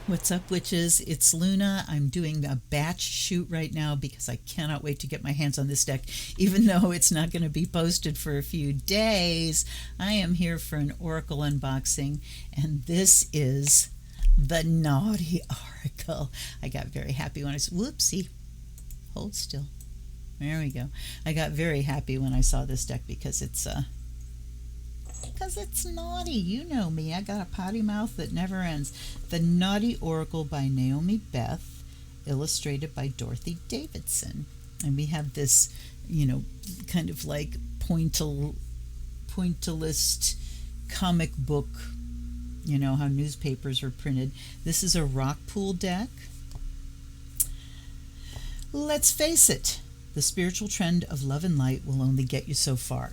What's up, witches? It's Luna. I'm doing a batch shoot right now because I cannot wait to get my hands on this deck, even though it's not going to be posted for a few days. I am here for an Oracle unboxing, and this is the Naughty Oracle. I got very happy when I saw, whoopsie, hold still. There we go. I got very happy when I saw this deck because it's naughty. You know me. I got a potty mouth that never ends. The Naughty Oracle by Naomi Beth, illustrated by Dorothy Davidson. And we have this, kind of like pointillist comic book, how newspapers are printed. This is a rock pool deck. Let's face it, the spiritual trend of love and light will only get you so far.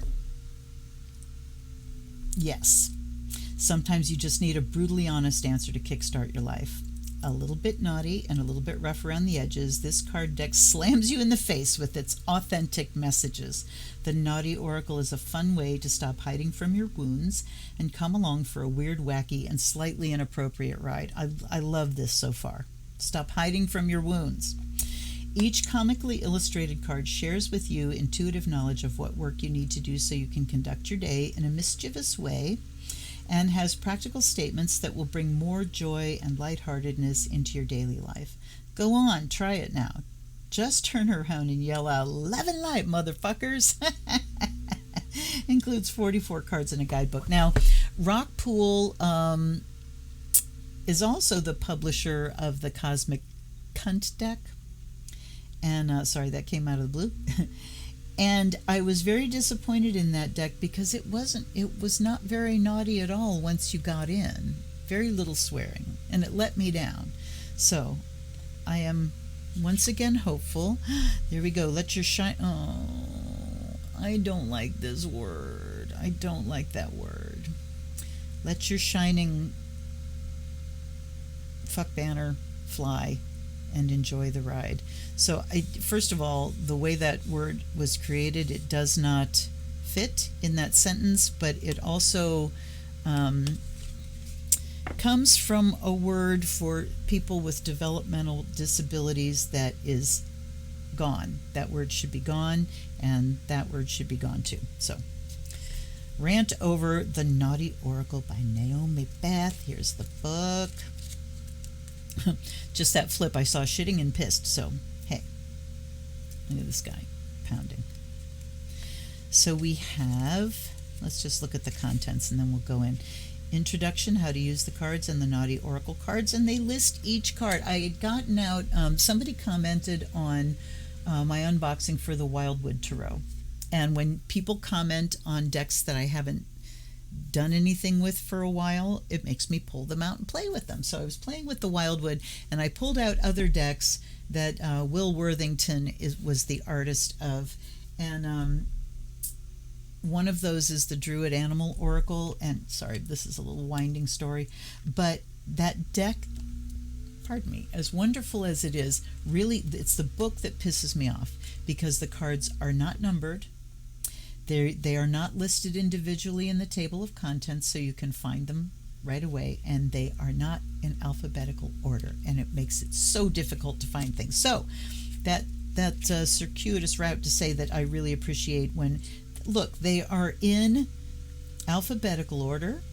Yes, sometimes you just need a brutally honest answer to kickstart your life. A little bit naughty and a little bit rough around the edges, this card deck slams you in the face with its authentic messages. The Naughty Oracle is a fun way to stop hiding from your wounds and come along for a weird, wacky, and slightly inappropriate ride. I love this so far. Stop hiding from your wounds. Each comically illustrated card shares with you intuitive knowledge of what work you need to do so you can conduct your day in a mischievous way, and has practical statements that will bring more joy and lightheartedness into your daily life. Go on, try it now. Just turn around and yell out, "Love and light, motherfuckers!" Includes 44 cards in a guidebook. Now, Rockpool is also the publisher of the Cosmic Cunt deck. And sorry, that came out of the blue. And I was very disappointed in that deck because it was not very naughty at all once you got in. Very little swearing, and it let me down. So I am once again hopeful. There we go. Let your shine. Oh, I don't like this word. I don't like that word. Let your shining fuck banner fly and enjoy the ride. So first of all, the way that word was created, it does not fit in that sentence, but it also comes from a word for people with developmental disabilities that is gone. That word should be gone, and that word should be gone too. So, rant over the Naughty Oracle by Naomi Beth. Here's the book. Just that flip, I saw shitting and pissed, so hey, look at this guy pounding. So we have, let's just look at the contents and then we'll go in. Introduction, how to use the cards and the Naughty Oracle cards, and they list each card. I had gotten out, somebody commented on my unboxing for the Wildwood Tarot, and when people comment on decks that I haven't done anything with for a while, it makes me pull them out and play with them. So I was playing with the Wildwood, and I pulled out other decks that Will Worthington was the artist of, and one of those is the Druid Animal Oracle. And sorry, this is a little winding story, but that deck, pardon me, as wonderful as it is, really it's the book that pisses me off because the cards are not numbered. They are not listed individually in the table of contents, so you can find them right away, and they are not in alphabetical order, and it makes it so difficult to find things. So that circuitous route to say that I really appreciate when, look, they are in alphabetical order,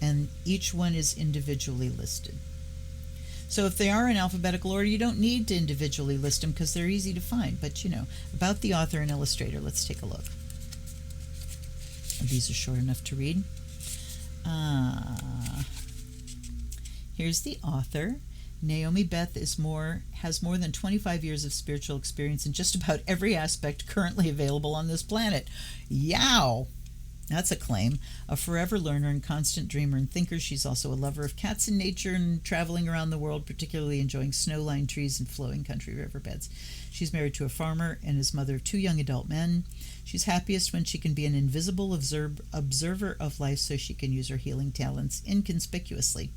and each one is individually listed. So if they are in alphabetical order, you don't need to individually list them because they're easy to find. But, about the author and illustrator, let's take a look. These are short enough to read. Here's the author. Naomi Beth has more than 25 years of spiritual experience in just about every aspect currently available on this planet. Yow! That's a claim. A forever learner and constant dreamer and thinker, she's also a lover of cats and nature and traveling around the world, particularly enjoying snow-lined trees and flowing country riverbeds. She's married to a farmer and is mother of 2 young adult men. She's happiest when she can be an invisible observer of life so she can use her healing talents inconspicuously.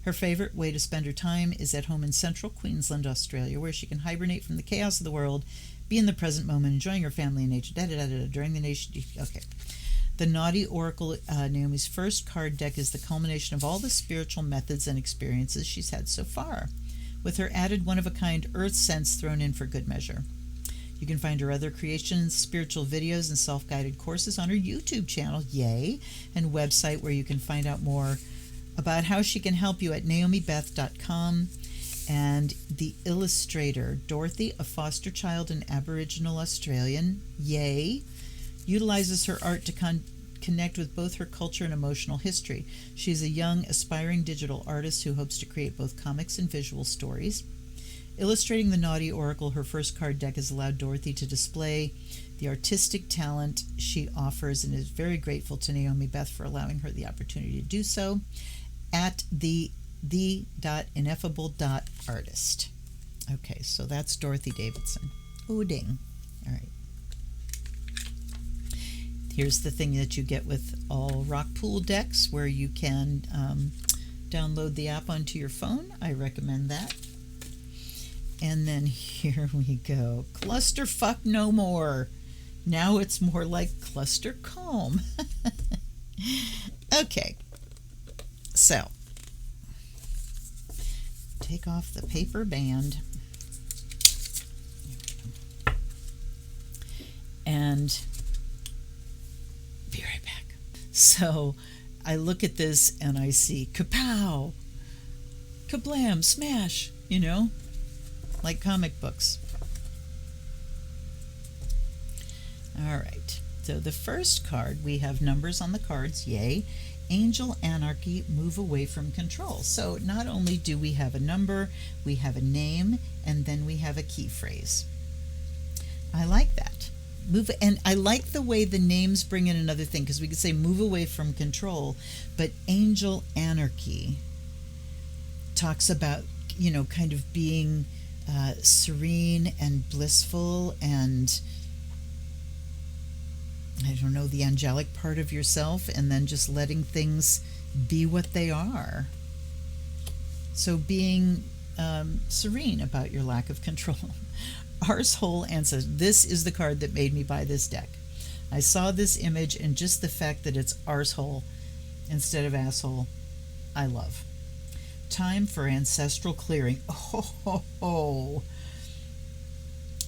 Her favorite way to spend her time is at home in central Queensland, Australia, where she can hibernate from the chaos of the world, be in the present moment, enjoying her family and nature. During the nation. Okay. The Naughty Oracle, Naomi's first card deck, is the culmination of all the spiritual methods and experiences she's had so far, with her added one-of-a-kind earth sense thrown in for good measure. You can find her other creations, spiritual videos, and self-guided courses on her YouTube channel, yay, and website where you can find out more about how she can help you at naomibeth.com. And the illustrator, Dorothy, a foster child and Aboriginal Australian, yay, utilizes her art to connect with both her culture and emotional history. She's a young, aspiring digital artist who hopes to create both comics and visual stories. Illustrating the Naughty Oracle, her first card deck has allowed Dorothy to display the artistic talent she offers, and is very grateful to Naomi Beth for allowing her the opportunity to do so at the.ineffable.artist. Okay, so that's Dorothy Davidson. Oh, ding. All right. Here's the thing that you get with all rock pool decks, where you can download the app onto your phone. I recommend that. And then here we go. Clusterfuck no more. Now it's more like cluster calm. Okay. So, take off the paper band. And be right back. So, I look at this and I see kapow, kablam, smash, you know, like comic books. All right, so the first card, we have numbers on the cards, yay. Angel Anarchy, move away from control. So not only do we have a number, we have a name, and then we have a key phrase. I like that. And I like the way the names bring in another thing, because we could say move away from control, but Angel Anarchy talks about, you know, kind of being serene and blissful, and I don't know, the angelic part of yourself, and then just letting things be what they are. So being serene about your lack of control. Arsehole Ann says, this is the card that made me buy this deck. I saw this image, and just the fact that it's arsehole instead of asshole, I love. Time for ancestral clearing. Oh.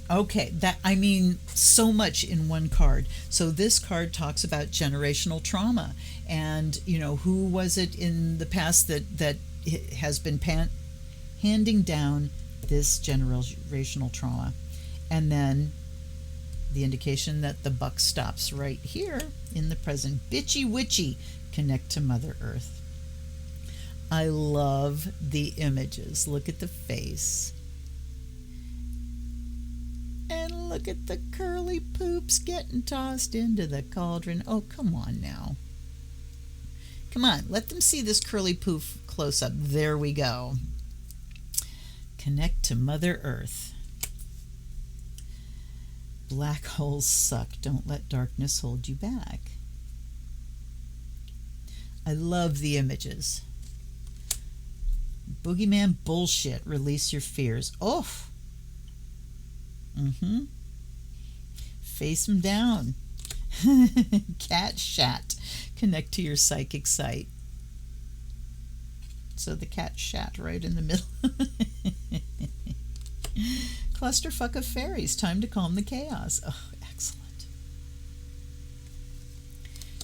Okay, that, I mean, so much in one card. So this card talks about generational trauma, and you know, who was it in the past that has been handing down this generational trauma. And then the indication that the buck stops right here in the present. Bitchy witchy, connect to Mother Earth. I love the images. Look at the face. And look at the curly poops getting tossed into the cauldron. Oh, come on now. Come on, let them see this curly poof close up. There we go. Connect to Mother Earth. Black holes suck. Don't let darkness hold you back. I love the images. Boogeyman bullshit. Release your fears. Oh. Face them down. Cat shat. Connect to your psychic sight. So the cat shat right in the middle. Clusterfuck of fairies. Time to calm the chaos. Oh, excellent.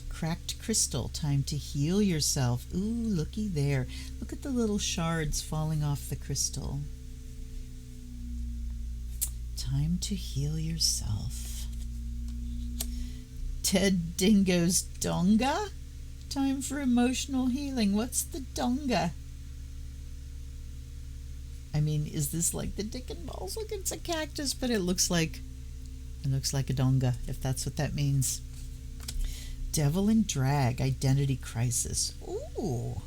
Cracked crystal. Time to heal yourself. Ooh, looky there. Look at the little shards falling off the crystal. Time to heal yourself. Ted Dingo's donga? Time for emotional healing. What's the donga? I mean, is this like the dick and balls? Look, it's a cactus, but it looks like a donga, if that's what that means. Devil in drag, identity crisis. Ooh.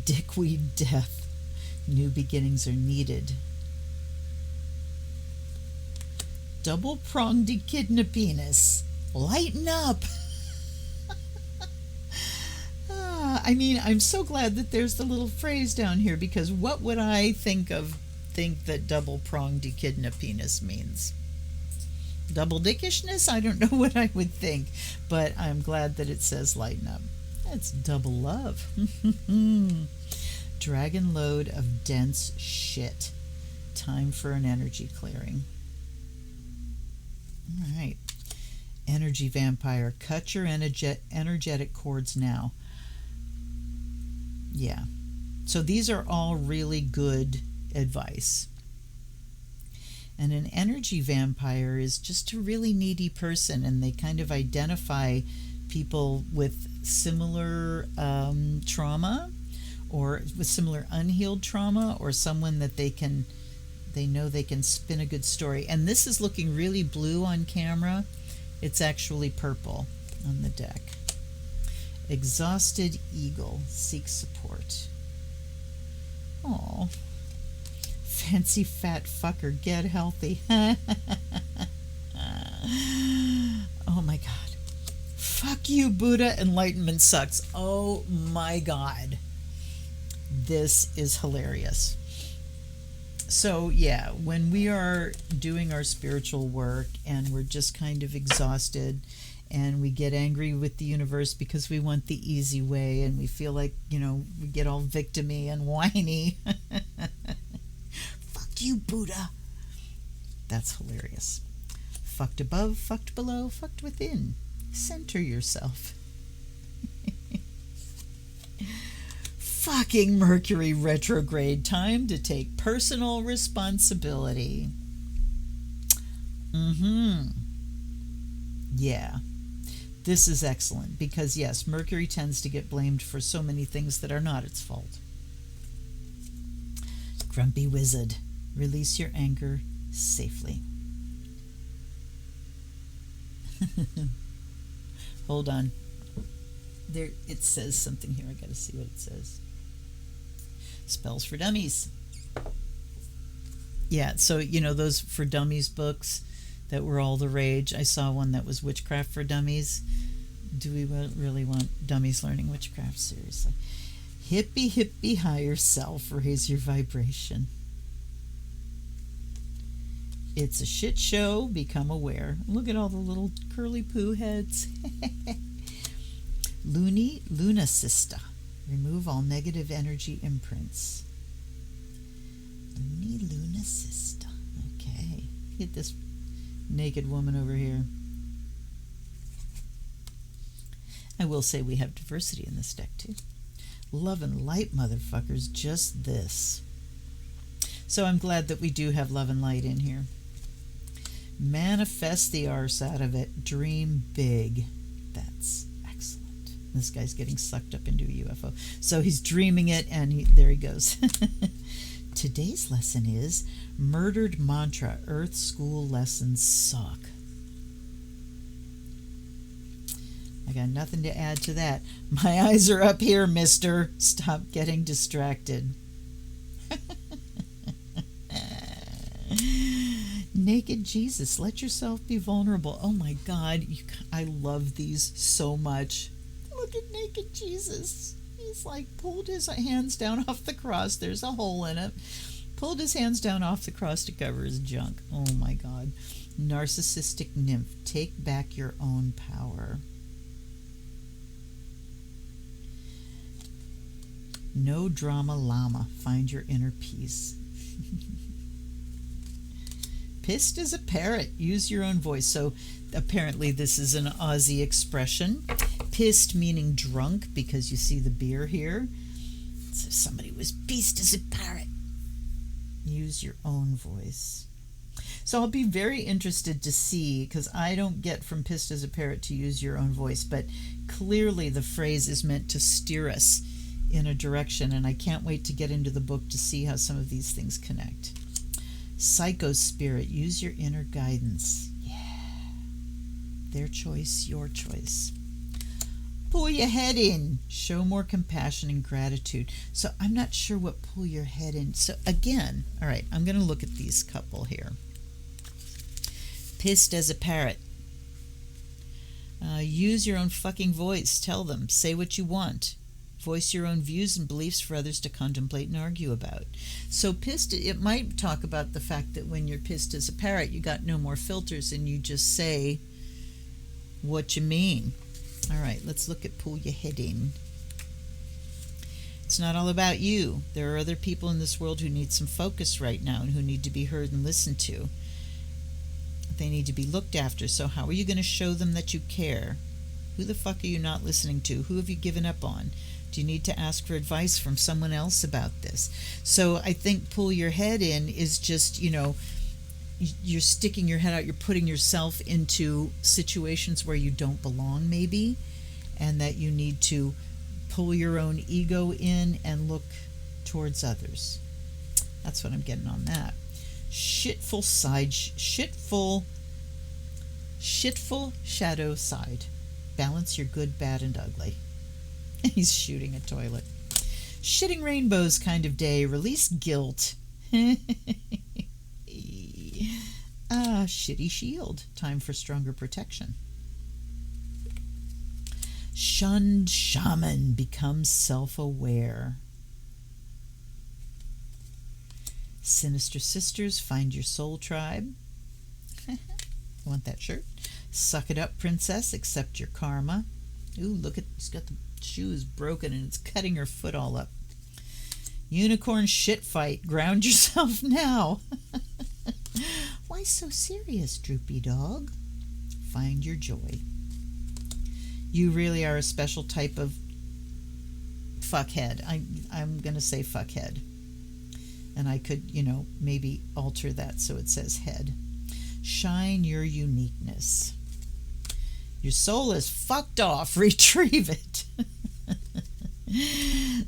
Dickweed death. New beginnings are needed. Double-pronged echidna penis. Lighten up. I mean, I'm so glad that there's the little phrase down here, because what would I think that double-pronged echidna penis means? Double dickishness? I don't know what I would think, but I'm glad that it says lighten up. That's double love. Dragon load of dense shit. Time for an energy clearing. All right. Energy vampire. Cut your energetic cords now. Yeah. So these are all really good advice. And an energy vampire is just a really needy person, and they kind of identify people with similar trauma, or with similar unhealed trauma, or someone that they know they can spin a good story. And this is looking really blue on camera. It's actually purple on the deck. Exhausted eagle seeks support. Aw. Fancy fat fucker, get healthy. Oh my God. Fuck you, Buddha. Enlightenment sucks. Oh my God. This is hilarious. So yeah, when we are doing our spiritual work and we're just kind of exhausted and we get angry with the universe because we want the easy way, and we feel like, we get all victim-y and whiny. Fuck you, Buddha. That's hilarious. Fucked above, fucked below, fucked within. Center yourself. Fucking Mercury retrograde. Time to take personal responsibility. Yeah. This is excellent because, yes, Mercury tends to get blamed for so many things that are not its fault. Grumpy wizard. Release your anger safely. Hold on. There, it says something here. I gotta see what it says. Spells for Dummies. Yeah, so those for dummies books that were all the rage. I saw one that was Witchcraft for Dummies. Do we really want dummies learning witchcraft? Seriously. Hippie, hippie, higher self. Raise your vibration. It's a shit show. Become aware. Look at all the little curly poo heads. Luna Sister. Remove all negative energy imprints. Luna Sister. Okay. Get this naked woman over here. I will say we have diversity in this deck too. Love and light, motherfuckers. Just this. So I'm glad that we do have love and light in here. Manifest the arse out of it. Dream big. That's excellent. This guy's getting sucked up into a UFO. So he's dreaming it, and there he goes. Today's lesson is Murdered Mantra. Earth School lessons suck. I got nothing to add to that. My eyes are up here, mister. Stop getting distracted. Naked Jesus. Let yourself be vulnerable. Oh my God. I love these so much. Look at naked Jesus. He's like pulled his hands down off the cross. There's a hole in it. Pulled his hands down off the cross to cover his junk. Oh my God. Narcissistic nymph. Take back your own power. No drama llama. Find your inner peace. Pissed as a parrot. Use your own voice. So apparently this is an Aussie expression. Pissed meaning drunk, because you see the beer here. So somebody was pissed as a parrot. Use your own voice. So I'll be very interested to see, because I don't get from pissed as a parrot to use your own voice, but clearly the phrase is meant to steer us in a direction, and I can't wait to get into the book to see how some of these things connect. Psycho spirit, use your inner guidance. Yeah. Their choice, your choice. Pull your head in. Show more compassion and gratitude. So I'm not sure what pull your head in. So again, all right, I'm going to look at these couple here. Pissed as a parrot. Use your own fucking voice. Tell them. Say what you want. Voice your own views and beliefs for others to contemplate and argue about. So pissed, it might talk about the fact that when you're pissed as a parrot, you got no more filters and you just say what you mean. All right, let's look at pull your head in. It's not all about you. There are other people in this world who need some focus right now and who need to be heard and listened to. They need to be looked after. So how are you going to show them that you care? Who the fuck are you not listening to? Who have you given up on? Do you need to ask for advice from someone else about this? So I think pull your head in is just, you're sticking your head out. You're putting yourself into situations where you don't belong, maybe, and that you need to pull your own ego in and look towards others. That's what I'm getting on that. Shitful shadow side. Balance your good, bad, and ugly. He's shooting a toilet. Shitting rainbows kind of day. Release guilt. Shitty shield. Time for stronger protection. Shunned shaman becomes self-aware. Sinister sisters, find your soul tribe. Want that shirt? Suck it up, princess. Accept your karma. Ooh, look at, she's got the shoes broken and it's cutting her foot all up. Unicorn shit fight. Ground yourself now. Why so serious, droopy dog? Find your joy. You really are a special type of fuckhead. I'm going to say fuckhead. And I could, maybe alter that so it says head. Shine your uniqueness. Your soul is fucked off. Retrieve it.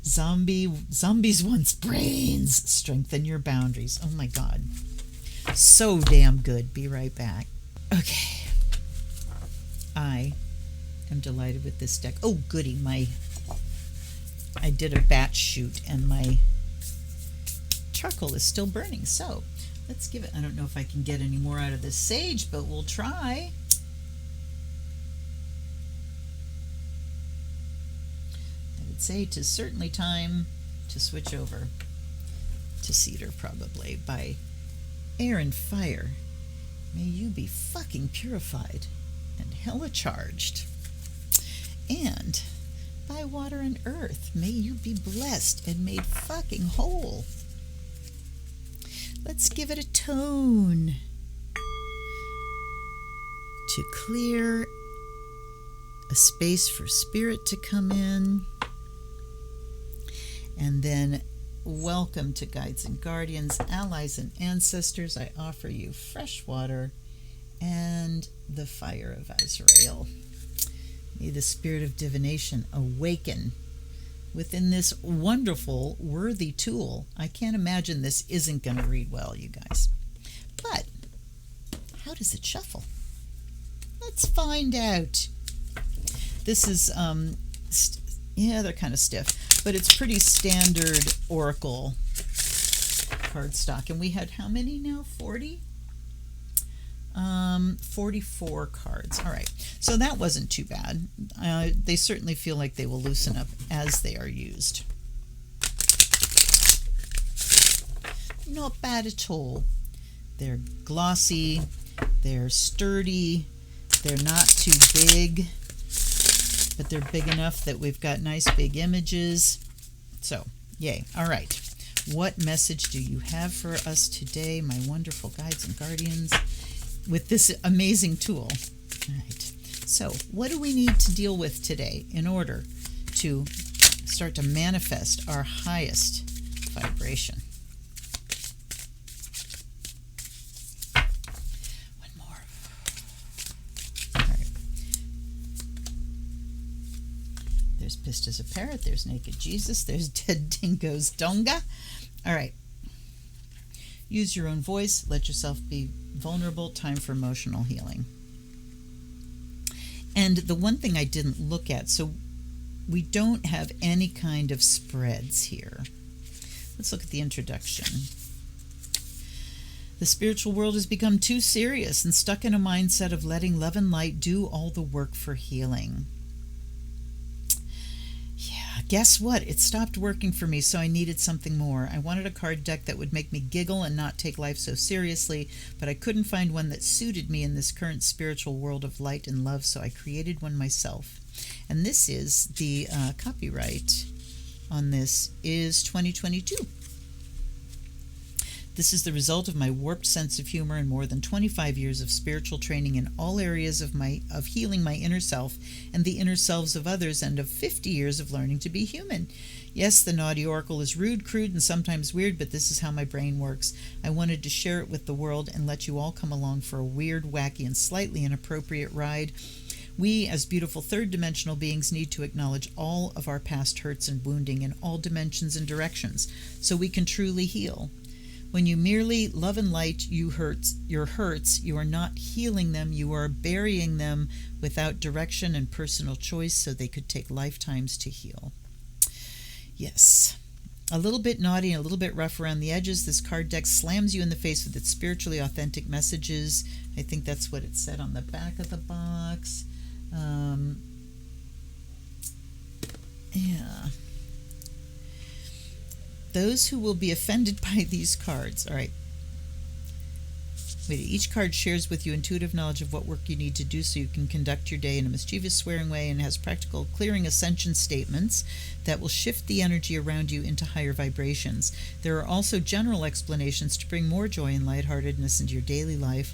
Zombies wants brains. Strengthen your boundaries. Oh my God. So damn good. Be right back. Okay. I am delighted with this deck. Oh, goody. I did a batch shoot and my charcoal is still burning. So let's give it, I don't know if I can get any more out of this sage, but we'll try. I would say 'tis certainly time to switch over to cedar, probably, by air and fire. May you be fucking purified and hella charged. And by water and earth, may you be blessed and made fucking whole. Let's give it a tone to clear a space for spirit to come in. And then welcome to guides and guardians, allies and ancestors. I offer you fresh water and the fire of Azrael. May the spirit of divination awaken within this wonderful, worthy tool. I can't imagine this isn't going to read well, you guys. But how does it shuffle? Let's find out. This is, they're kind of stiff, but it's pretty standard Oracle cardstock. And we had how many now? 40? 44 cards. All right. So that wasn't too bad. They certainly feel like they will loosen up as they are used. Not bad at all. They're glossy. They're sturdy. They're not too big, but they're big enough that we've got nice big images. So, yay. All right. What message do you have for us today, my wonderful guides and guardians, with this amazing tool? All right. So, what do we need to deal with today in order to start to manifest our highest vibration? One more. All right. There's pissed as a parrot. There's naked Jesus. There's dead dingo's donga. All right. Use your own voice. Let yourself be vulnerable. Time for emotional healing. And the one thing I didn't look at, so we don't have any kind of spreads here. Let's look at the introduction. The spiritual world has become too serious and stuck in a mindset of letting love and light do all the work for healing. Yeah, guess what? It stopped working for me, so I needed something more. I wanted a card deck that would make me giggle and not take life so seriously, but I couldn't find one that suited me in this current spiritual world of light and love, so I created one myself. And this is the copyright on this is 2022. This is the result of my warped sense of humor and more than 25 years of spiritual training in all areas of healing my inner self and the inner selves of others, and of 50 years of learning to be human. Yes, the naughty oracle is rude, crude, and sometimes weird, but this is how my brain works. I wanted to share it with the world and let you all come along for a weird, wacky, and slightly inappropriate ride. We, as beautiful third-dimensional beings, need to acknowledge all of our past hurts and wounding in all dimensions and directions so we can truly heal. When you merely love and light your hurts, you are not healing them, you are burying them without direction and personal choice so they could take lifetimes to heal. Yes. A little bit naughty and a little bit rough around the edges, this card deck slams you in the face with its spiritually authentic messages. I think that's what it said on the back of the box. Yeah. Those who will be offended by these cards. All right. Wait, each card shares with you intuitive knowledge of what work you need to do so you can conduct your day in a mischievous, swearing way, and has practical, clearing ascension statements that will shift the energy around you into higher vibrations. There are also general explanations to bring more joy and lightheartedness into your daily life,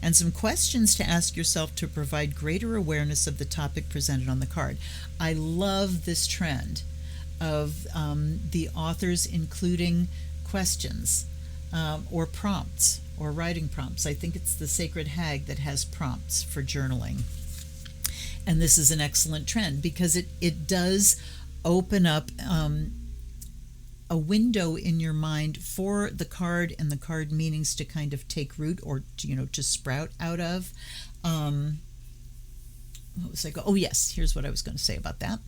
and some questions to ask yourself to provide greater awareness of the topic presented on the card. I love this trend of the authors including questions or prompts or writing prompts. I think it's the Sacred Hag that has prompts for journaling. And this is an excellent trend because it does open up a window in your mind for the card and the card meanings to kind of take root or, to sprout out of. What was I oh, yes, here's what I was going to say about that.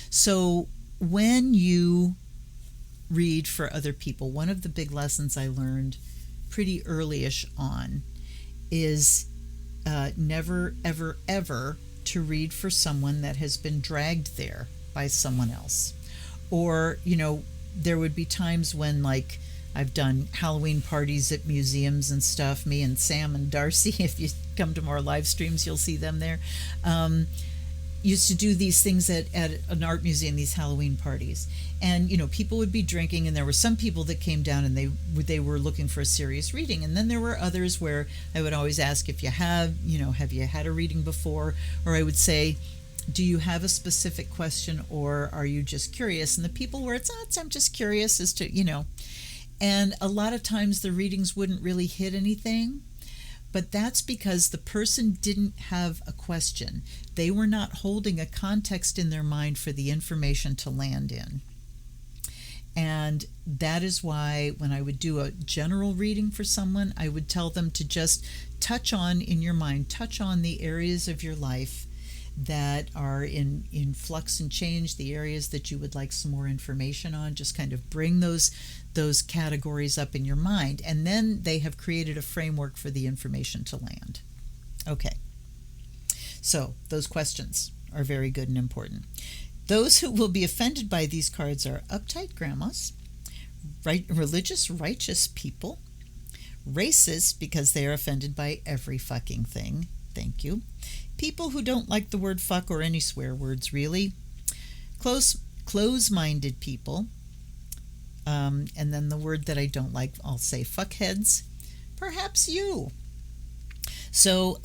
So when you read for other people, one of the big lessons I learned pretty early-ish on is never, ever, ever to read for someone that has been dragged there by someone else. Or, there would be times when, like, I've done Halloween parties at museums and stuff. Me and Sam and Darcy, if you come to more live streams, you'll see them there. Used to do these things at an art museum, these Halloween parties. And, people would be drinking, and there were some people that came down and they were looking for a serious reading. And then there were others where I would always ask if you have you had a reading before? Or I would say, do you have a specific question, or are you just curious? And the people where I'm just curious as to, and a lot of times the readings wouldn't really hit anything. But that's because the person didn't have a question. They were not holding a context in their mind for the information to land in. And that is why when I would do a general reading for someone, I would tell them to just touch on the areas of your life that are in flux and change, the areas that you would like some more information on. Just kind of bring those categories up in your mind, and then they have created a framework for the information to land. Okay, so those questions are very good and important. Those who will be offended by these cards are uptight grandmas, religious, righteous people, racists because they are offended by every fucking thing. Thank you. People who don't like the word fuck or any swear words, really. Close-minded people. And then the word that I don't like, I'll say fuckheads. Perhaps you. So,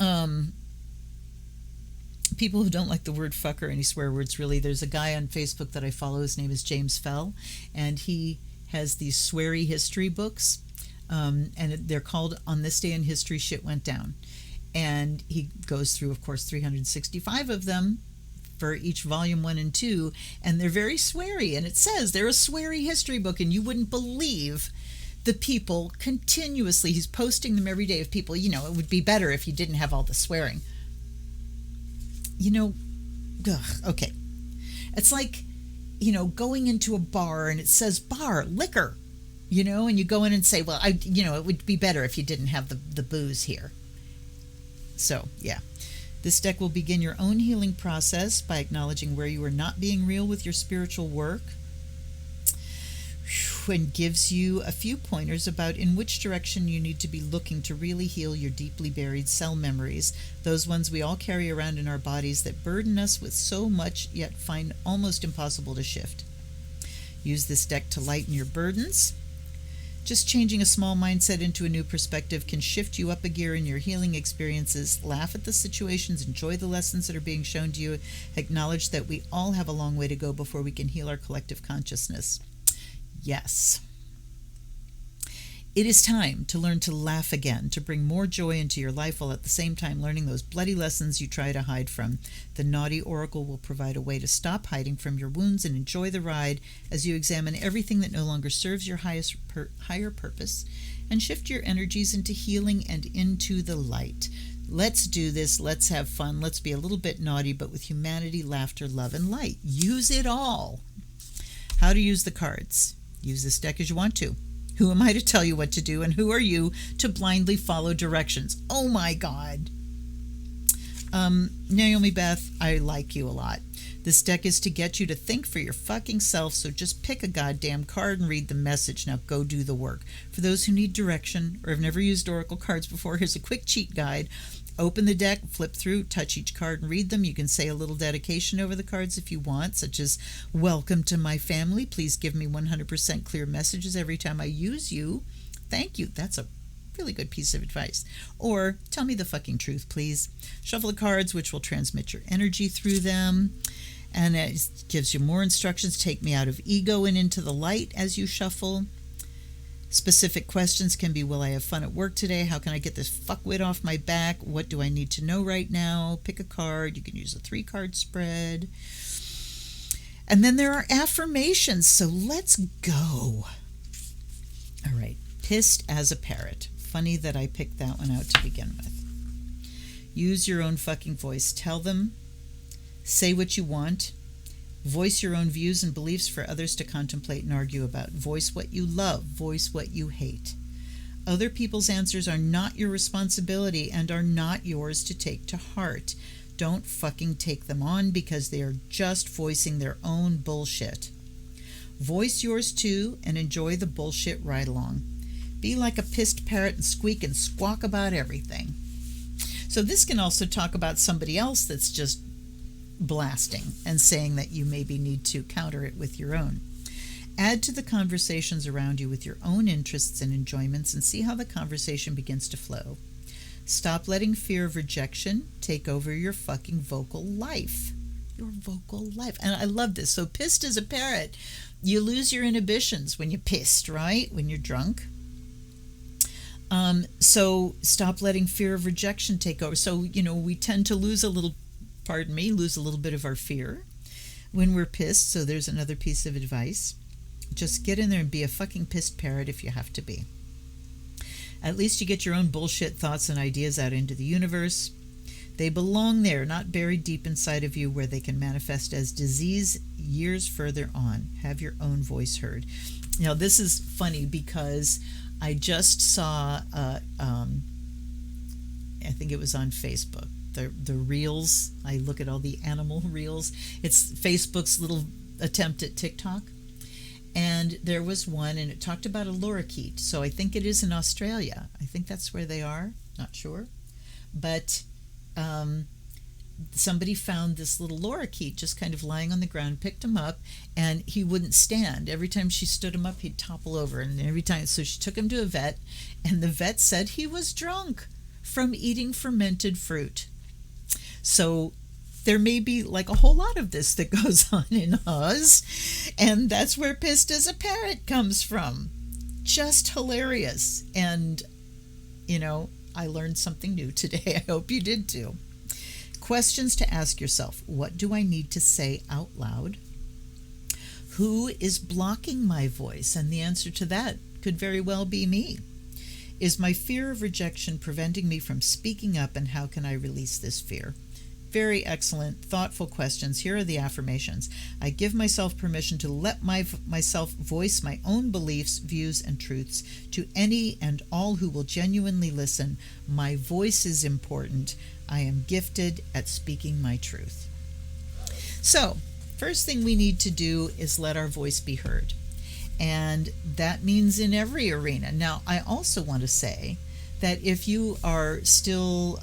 people who don't like the word fuck or any swear words, really. There's a guy on Facebook that I follow. His name is James Fell. And he has these sweary history books. And they're called On This Day in History, Shit Went Down. And he goes through, of course, 365 of them for each volume 1 and 2, and they're very sweary. And it says they're a sweary history book, and you wouldn't believe the people continuously. He's posting them every day of people, it would be better if you didn't have all the swearing. Okay. It's like, going into a bar and it says bar, liquor, and you go in and say, well, it would be better if you didn't have the booze here. So, yeah. This deck will begin your own healing process by acknowledging where you are not being real with your spiritual work, and gives you a few pointers about in which direction you need to be looking to really heal your deeply buried cell memories, those ones we all carry around in our bodies that burden us with so much yet find almost impossible to shift. Use this deck to lighten your burdens. Just changing a small mindset into a new perspective can shift you up a gear in your healing experiences. Laugh at the situations, enjoy the lessons that are being shown to you, acknowledge that we all have a long way to go before we can heal our collective consciousness. Yes. It is time to learn to laugh again, to bring more joy into your life while at the same time learning those bloody lessons you try to hide from. The Naughty Oracle will provide a way to stop hiding from your wounds and enjoy the ride as you examine everything that no longer serves your higher purpose and shift your energies into healing and into the light. Let's do this. Let's have fun. Let's be a little bit naughty, but with humanity, laughter, love, and light. Use it all. How to use the cards. Use this deck as you want to. Who am I to tell you what to do, and who are you to blindly follow directions? Oh my God. Naomi Beth, I like you a lot. This deck is to get you to think for your fucking self, so just pick a goddamn card and read the message. Now go do the work. For those who need direction or have never used Oracle cards before, here's a quick cheat guide. Open the deck, flip through, touch each card and read them. You can say a little dedication over the cards if you want, such as, welcome to my family. Please give me 100% clear messages every time I use you. Thank you. That's a really good piece of advice. Or, tell me the fucking truth, please. Shuffle the cards, which will transmit your energy through them. And it gives you more instructions. Take me out of ego and into the light as you shuffle. Specific questions can be, will I have fun at work today? How can I get this fuckwit off my back? What do I need to know right now? Pick a card. You can use a 3-card spread. And then there are affirmations. So let's go. All right. Pissed as a parrot. Funny that I picked that one out to begin with. Use your own fucking voice. Tell them. Say what you want. Voice your own views and beliefs for others to contemplate and argue about. Voice what you love. Voice what you hate. Other people's answers are not your responsibility and are not yours to take to heart. Don't fucking take them on because they are just voicing their own bullshit. Voice yours too and enjoy the bullshit right along. Be like a pissed parrot and squeak and squawk about everything. So this can also talk about somebody else that's just blasting and saying that you maybe need to counter it with your own. Add to the conversations around you with your own interests and enjoyments and see how the conversation begins to flow. Stop letting fear of rejection take over your fucking vocal life. Your vocal life. And I love this. So pissed as a parrot. You lose your inhibitions when you're pissed, right? When you're drunk. So stop letting fear of rejection take over. So, we tend to lose a little bit of our fear when we're pissed. So there's another piece of advice. Just get in there and be a fucking pissed parrot if you have to be. At least you get your own bullshit thoughts and ideas out into the universe. They belong there, not buried deep inside of you where they can manifest as disease years further on. Have your own voice heard. Now, this is funny because I just saw, I think it was on Facebook, the reels. I look at all the animal reels. It's Facebook's little attempt at TikTok. And there was one, and it talked about a lorikeet. So I think it is in Australia. I think that's where they are. Not sure. But somebody found this little lorikeet just kind of lying on the ground, picked him up, and he wouldn't stand. Every time she stood him up, he'd topple over. And every time, so she took him to a vet, and the vet said he was drunk from eating fermented fruit. So there may be like a whole lot of this that goes on in Oz, and that's where pissed as a parrot comes from. Just hilarious. And, I learned something new today. I hope you did too. Questions to ask yourself. What do I need to say out loud? Who is blocking my voice? And the answer to that could very well be me. Is my fear of rejection preventing me from speaking up, and how can I release this fear? Very excellent, thoughtful questions. Here are the affirmations. I give myself permission to let myself voice my own beliefs, views, and truths to any and all who will genuinely listen. My voice is important. I am gifted at speaking my truth. So, first thing we need to do is let our voice be heard. And that means in every arena. Now, I also want to say that if you are still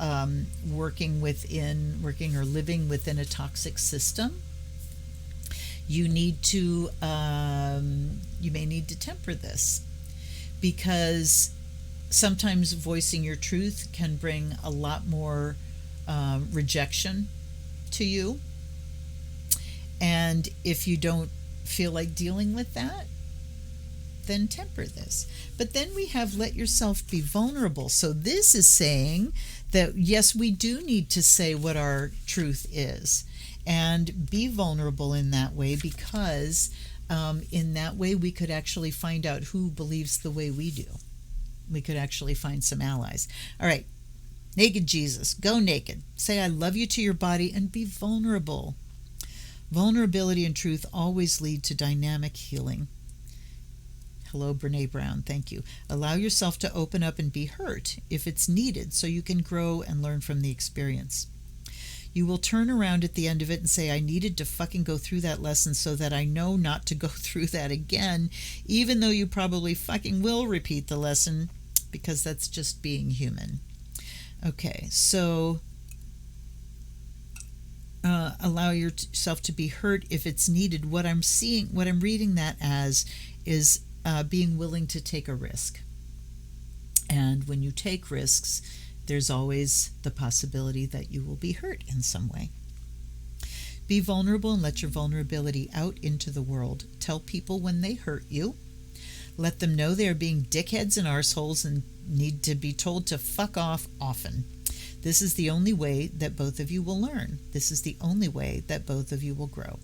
working or living within a toxic system, you may need to temper this, because sometimes voicing your truth can bring a lot more rejection to you. And if you don't feel like dealing with that, then temper this. But then we have let yourself be vulnerable. So this is saying that, yes, we do need to say what our truth is and be vulnerable in that way, because in that way we could actually find out who believes the way we do. We could actually find some allies. All right, naked Jesus, go naked. Say I love you to your body and be vulnerable. Vulnerability and truth always lead to dynamic healing. Hello, Brene Brown. Thank you. Allow yourself to open up and be hurt if it's needed, so you can grow and learn from the experience. You will turn around at the end of it and say, I needed to fucking go through that lesson so that I know not to go through that again, even though you probably fucking will repeat the lesson, because that's just being human. Okay, so allow yourself to be hurt if it's needed. What I'm reading that as is being willing to take a risk. And when you take risks, there's always the possibility that you will be hurt in some way. Be vulnerable and let your vulnerability out into the world. Tell people when they hurt you. Let them know they are being dickheads and arseholes and need to be told to fuck off often. This is the only way that both of you will learn. This is the only way that both of you will grow.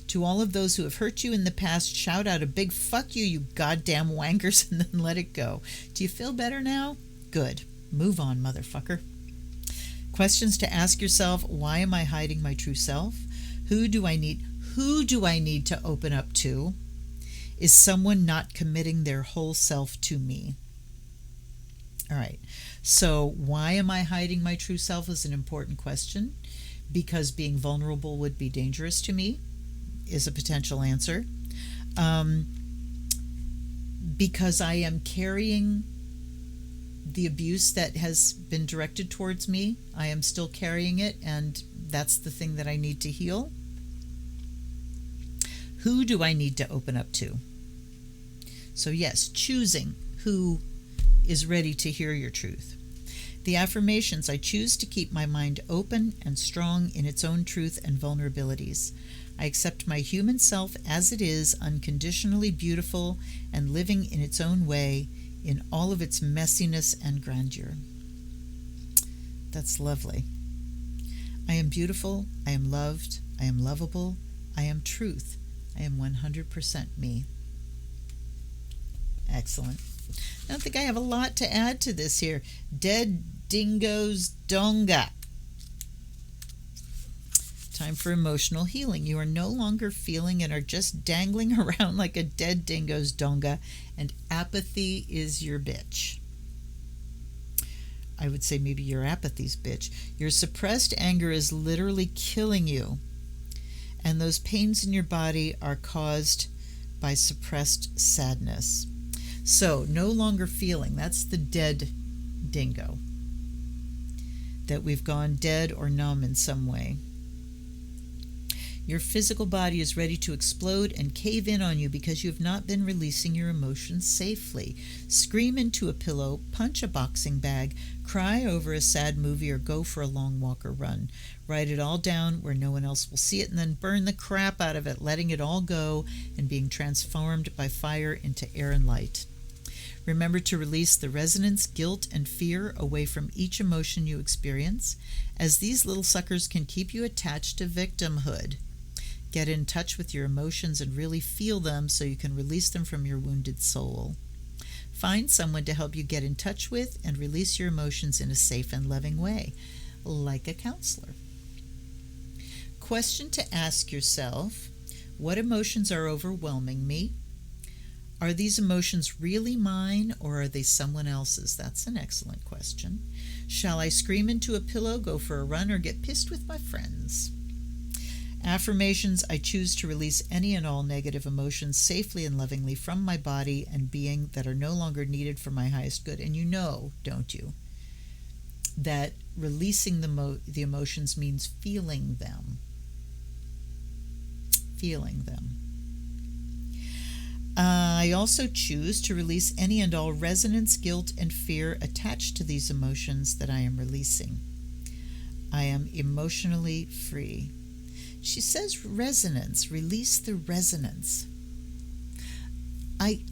To all of those who have hurt you in the past, shout out a big fuck you, you goddamn wankers, and then let it go. Do you feel better now? Good. Move on, motherfucker. Questions to ask yourself: why am I hiding my true self? Who do I need to open up to? Is someone not committing their whole self to me? All right. So why am I hiding my true self is an important question, because being vulnerable would be dangerous to me is a potential answer. Because I am carrying the abuse that has been directed towards me. I am still carrying it, and that's the thing that I need to heal. Who do I need to open up to? So yes, choosing who is ready to hear your truth. The affirmations: I choose to keep my mind open and strong in its own truth and vulnerabilities. I accept my human self as it is, unconditionally beautiful and living in its own way, in all of its messiness and grandeur. That's lovely. I am beautiful. I am loved. I am lovable. I am truth. I am 100% me. Excellent. I don't think I have a lot to add to this here. Dead dingoes donga. Time for emotional healing. You are no longer feeling and are just dangling around like a dead dingo's donga, and apathy is your bitch. I would say maybe your apathy's bitch. Your suppressed anger is literally killing you, and those pains in your body are caused by suppressed sadness. So, no longer feeling. That's the dead dingo. That we've gone dead or numb in some way. Your physical body is ready to explode and cave in on you because you have not been releasing your emotions safely. Scream into a pillow, punch a boxing bag, cry over a sad movie, or go for a long walk or run. Write it all down where no one else will see it, and then burn the crap out of it, letting it all go and being transformed by fire into air and light. Remember to release the resonance, guilt, and fear away from each emotion you experience, as these little suckers can keep you attached to victimhood. Get in touch with your emotions and really feel them so you can release them from your wounded soul. Find someone to help you get in touch with and release your emotions in a safe and loving way, like a counselor. question to ask yourself: what emotions are overwhelming me? Are these emotions really mine, or are they someone else's? That's an excellent question. Shall I scream into a pillow, go for a run, or get pissed with my friends? Affirmations: I choose to release any and all negative emotions safely and lovingly from my body and being that are no longer needed for my highest good. And you know, don't you, that releasing the emotions means feeling them. Feeling them. I also choose to release any and all resonance, guilt, and fear attached to these emotions that I am releasing. I am emotionally free. She says resonance, release the resonance.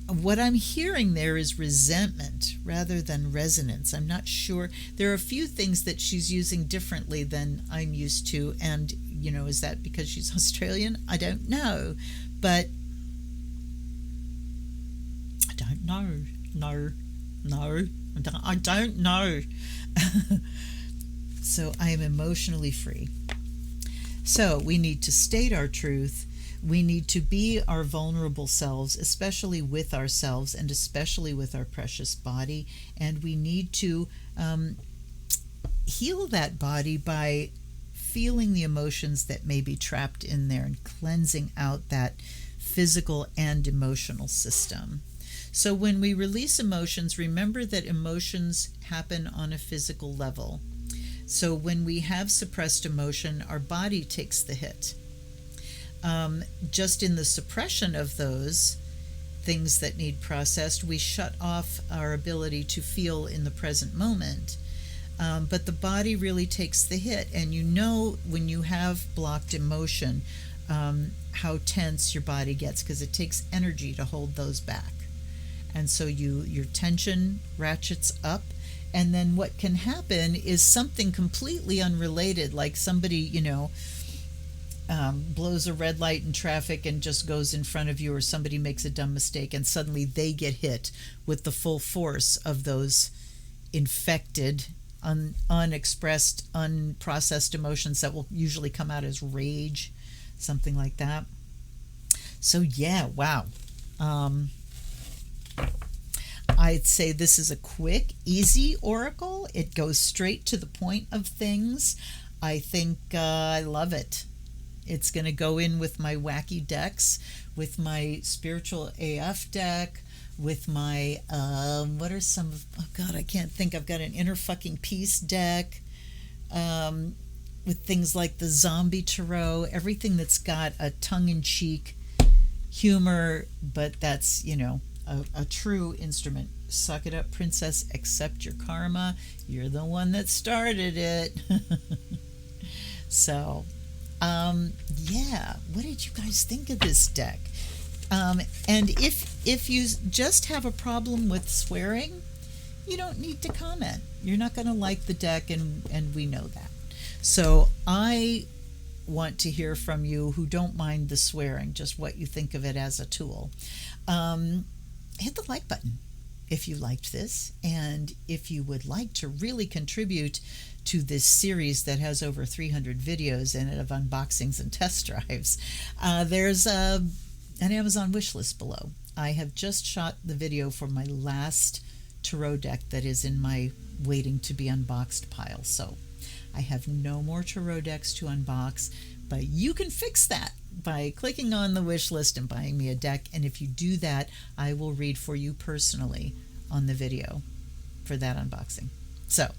What I'm hearing there is resentment rather than resonance. I'm not sure. There are a few things that she's using differently than I'm used to, and, is that because she's Australian? I don't know, but I don't know. No, I don't know. So I am emotionally free. So we need to state our truth. We need to be our vulnerable selves, especially with ourselves and especially with our precious body. And we need to heal that body by feeling the emotions that may be trapped in there and cleansing out that physical and emotional system. So when we release emotions, remember that emotions happen on a physical level. So when we have suppressed emotion, our body takes the hit. Just in the suppression of those things that need processed, we shut off our ability to feel in the present moment. But the body really takes the hit. And when you have blocked emotion, how tense your body gets, because it takes energy to hold those back. And so your tension ratchets up. And then what can happen is something completely unrelated, like somebody, blows a red light in traffic and just goes in front of you, or somebody makes a dumb mistake and suddenly they get hit with the full force of those infected, unexpressed, unprocessed emotions that will usually come out as rage, something like that. So yeah, wow. I'd say this is a quick, easy oracle. It goes straight to the point of things. I think I love it. It's going to go in with my wacky decks, with my spiritual AF deck, with my, what are some of, oh God, I can't think. I've got an inner fucking peace deck, with things like the zombie tarot, everything that's got a tongue-in-cheek humor, but that's, a true instrument. Suck it up, princess. Accept your karma. You're the one that started it. So, yeah. What did you guys think of this deck? And if you just have a problem with swearing, you don't need to comment. You're not going to like the deck, and we know that. So I want to hear from you who don't mind the swearing, just what you think of it as a tool. Hit the like button if you liked this, and if you would like to really contribute to this series that has over 300 videos in it of unboxings and test drives, there's an Amazon wish list below. I have just shot the video for my last tarot deck that is in my waiting to be unboxed pile, so I have no more tarot decks to unbox, but you can fix that by clicking on the wish list and buying me a deck. And if you do that, I will read for you personally on the video for that unboxing. So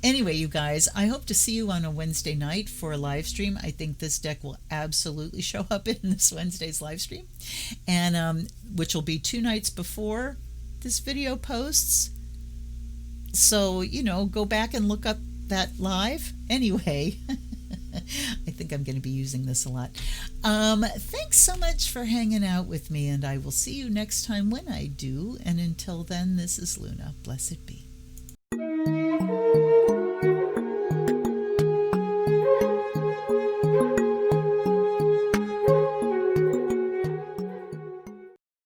anyway, you guys, I hope to see you on a Wednesday night for a live stream. I think this deck will absolutely show up in this Wednesday's live stream, and which will be 2 nights before this video posts. So, go back and look up that live. Anyway, I think I'm going to be using this a lot. Thanks so much for hanging out with me, and I will see you next time when I do. And until then, this is Luna. Blessed be.